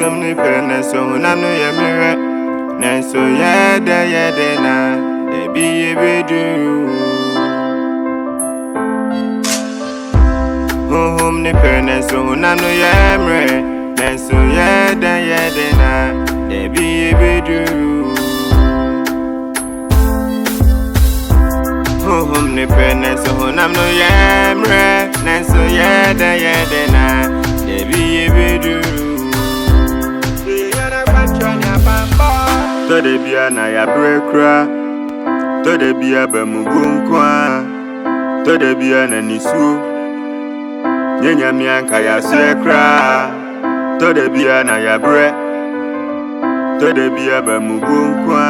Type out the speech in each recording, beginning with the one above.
some nipple, so I'm no yammer. Nanso yede na ebi ebedu hum ni pene so na no yemre nanso yede na ebi ebedu hum ni pene so na no yemre nanso yede na ebi ebedu Tode bia na ya brekra Tode bia ba mugunkwa Tode bia na nisu Nyenya mianka ya sekra Tode bia na ya bre Tode bia ba mugunkwa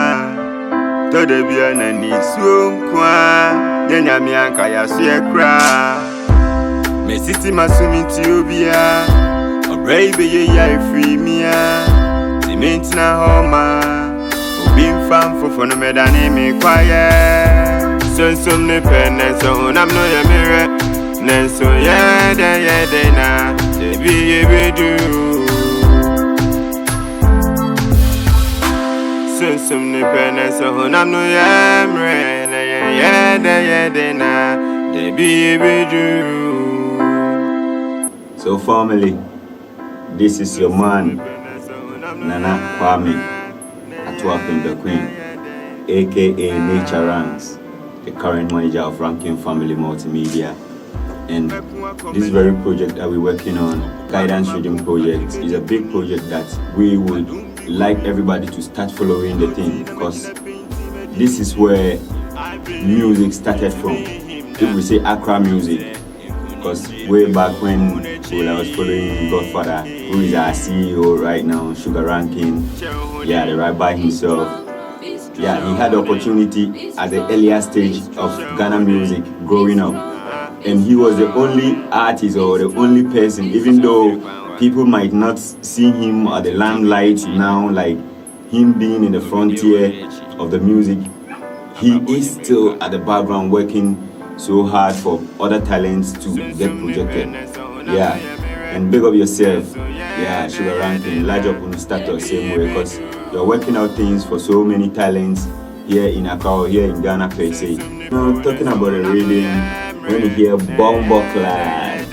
Tode bia na nisu nkwa Nyenya mianka ya sekra Mesiti masumiti obia Obrebe ye ya free mia Timenti na homa Bim fam for no me dani me quiet. Some ne pen so nam no ya mirror. Nenso yede na de be ebedu. Some ne pen so nam no ya mirror. Yede na de be ebedu. So family, this is your man Nana Kwame Atuapin the Queen, aka Nature Ranks, the current manager of Ranking Family Multimedia. And this very project that we're working on, Guidance Reading Project, is a big project that we would like everybody to start following the thing, because this is where music started from. If we say Accra music, because way back when I was following Godfather, who is our CEO right now, Sugar Ranking, the right by himself. Yeah, he had the opportunity at the earlier stage of Ghana music growing up. And he was the only artist or the only person, even though people might not see him at the limelight now, like him being in the frontier of the music, he is still at the background working so hard for other talents to get projected. Yeah, and big up yourself. Yeah, Sugar Ranking, large up on the status same way, because you're working out things for so many talents here in Accra, here in Ghana per se. Talking about the reading, when you hear Bombo Clad,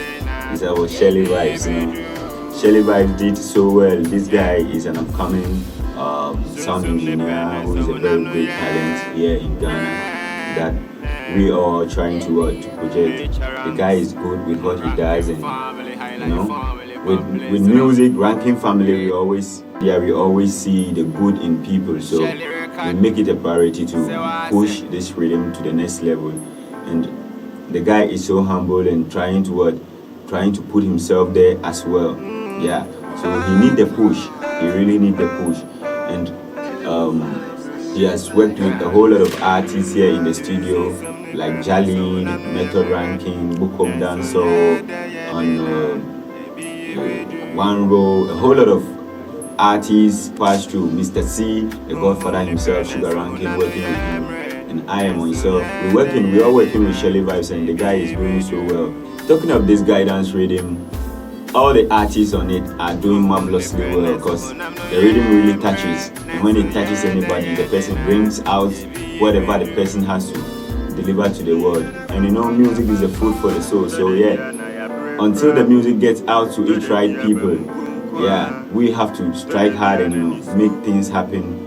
it's our Shelly Vibes, Shelly Vibes did so well. This guy is an upcoming sound engineer who is a very great talent here in Ghana that we are trying to project. The guy is good with what he does, and with music, Ranking Family, we always see the good in people. So we make it a priority to push this rhythm to the next level. And the guy is so humble and trying to put himself there as well. Yeah. So he need the push. He really need the push. And he has worked with a whole lot of artists here in the studio, like Jali, Method Ranking, Bukom Danso, and One Row, a whole lot of artists passed through. Mr. C, the Godfather himself, Sugar Ranking, working with him, and I am myself. We're all working with Shelly Vibes, and the guy is doing so well. Talking of this guidance rhythm, all the artists on it are doing marvelously well, because the rhythm really touches, and when it touches anybody, the person brings out whatever the person has to deliver to the world. And music is a food for the soul. So until the music gets out to each right people, we have to strike hard and make things happen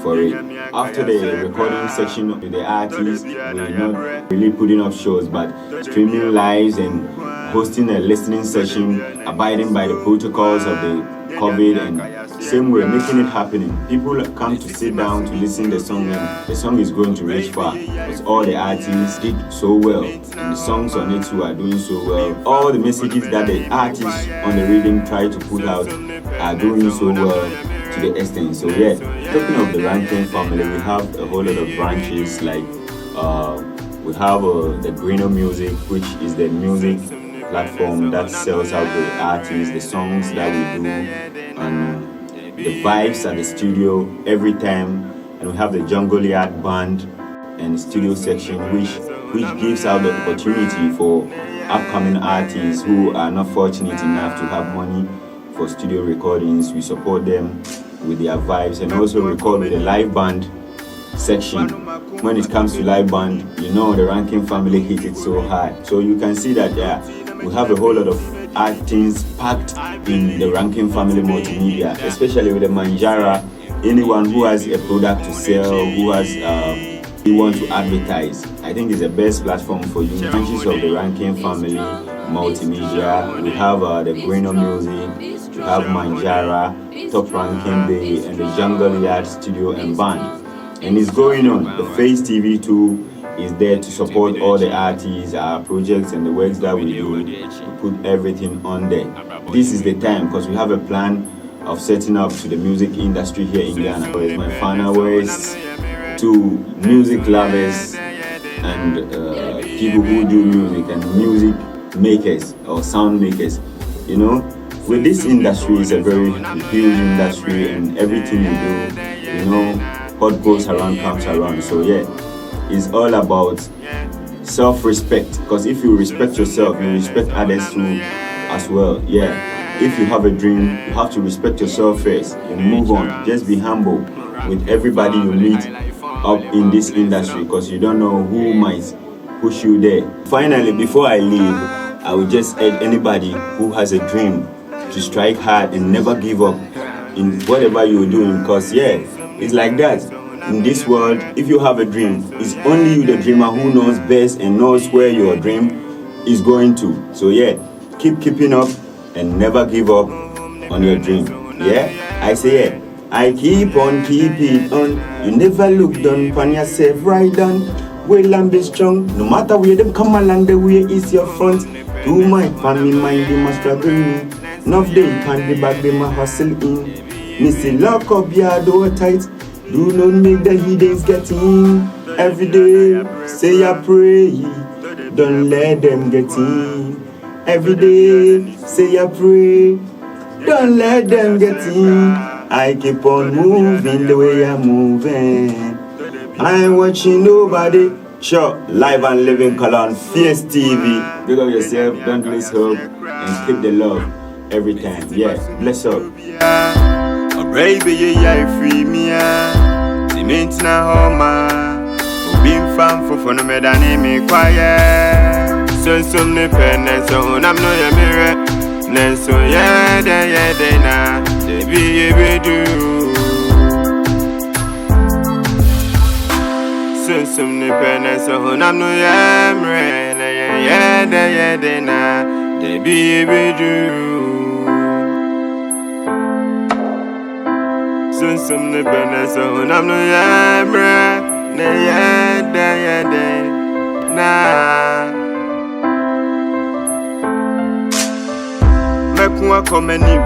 for it. After the recording section with the artists, we're not really putting up shows, but streaming lives and hosting a listening session, abiding by the protocols of the COVID, and same way making it happening. People come to sit down to listen to the song, and the song is going to reach far, because all the artists did so well, and the songs on it too are doing so well. All the messages that the artists on the rhythm try to put out are doing so well to the extent. So talking of the Ranking Family, we have a whole lot of branches, like we have the Greener Music, which is the music platform that sells out the artists, the songs that we do, and the vibes at the studio every time. And we have the Jungle Yard Band and studio section, which gives out the opportunity for upcoming artists who are not fortunate enough to have money for studio recordings. We support them with their vibes and also record with a live band section. When it comes to live band, you know the Ranking family hit it so hard. So you can see that we have a whole lot of things packed in the Ranking family multimedia, especially with the Manjara. Anyone who has a product to sell, who has you want to advertise, I think it's the best platform for you. Branches of the Ranking family multimedia. We have the Greener Music, we have Manjara, Top Ranking Bay, and the Jungle Yard Studio and Band. And it's going on. The Face TV too is there to support all the artists, our projects, and the works that we do. We put everything on there. This is the time because we have a plan of setting up to the music industry here in Ghana. So it's my final words to music lovers and people who do music and music makers or sound makers. You know, with this industry, it's a very huge industry, and everything you do, you know, what goes around comes around. So yeah, it's all about self-respect, because if you respect yourself, you respect others too as well. Yeah, if you have a dream, you have to respect yourself first and move on. Just be humble with everybody you meet up in this industry, because you don't know who might push you there. Finally, before I leave, I would just urge anybody who has a dream to strike hard and never give up in whatever you're doing, because yeah, it's like that. In this world, if you have a dream, it's only you, the dreamer, who knows best and knows where your dream is going to. So yeah, keeping up and never give up on your dream. Yeah, I say yeah, I keep on keeping on. You never look down on yourself, right down. Well, and be strong. No matter where them come along, the way is your front. Do my family mind, they must struggle. Enough day, can the back, they must hustle in. Missy lock up your door tight. Do not make the heathens get in. Every day, say I pray. Don't let them get in. Every day, say I pray. Don't let them get in. I keep on moving the way I'm moving. I ain't watching nobody. Sure, live and living color on Face TV. Big up yourself, don't lose hope, and keep the love every time. Yeah, bless up. Baby, yeah, free me, Cement na homa. Ubim fam for no me than me quiet. So some ne pen, so I'm no ya mirror. Nenso yeah, de na. They be do. So some ne pen, so I'm no ya mirror. Yeah, de na. They be do. Some ne pene so I'm no yamre ne yede na mekwa komenim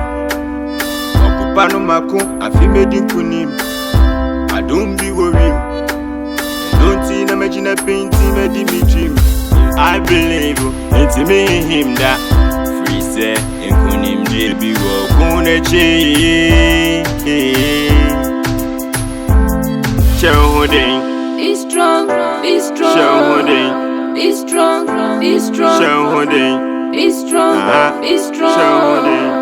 okupa no mako afi medin kunim adum bi worim don't see na imagine painting medi me dream I believe it's me him that free say en kunim je bi wo kunechi Be strong, be strong, be strong, be strong, be strong, be strong.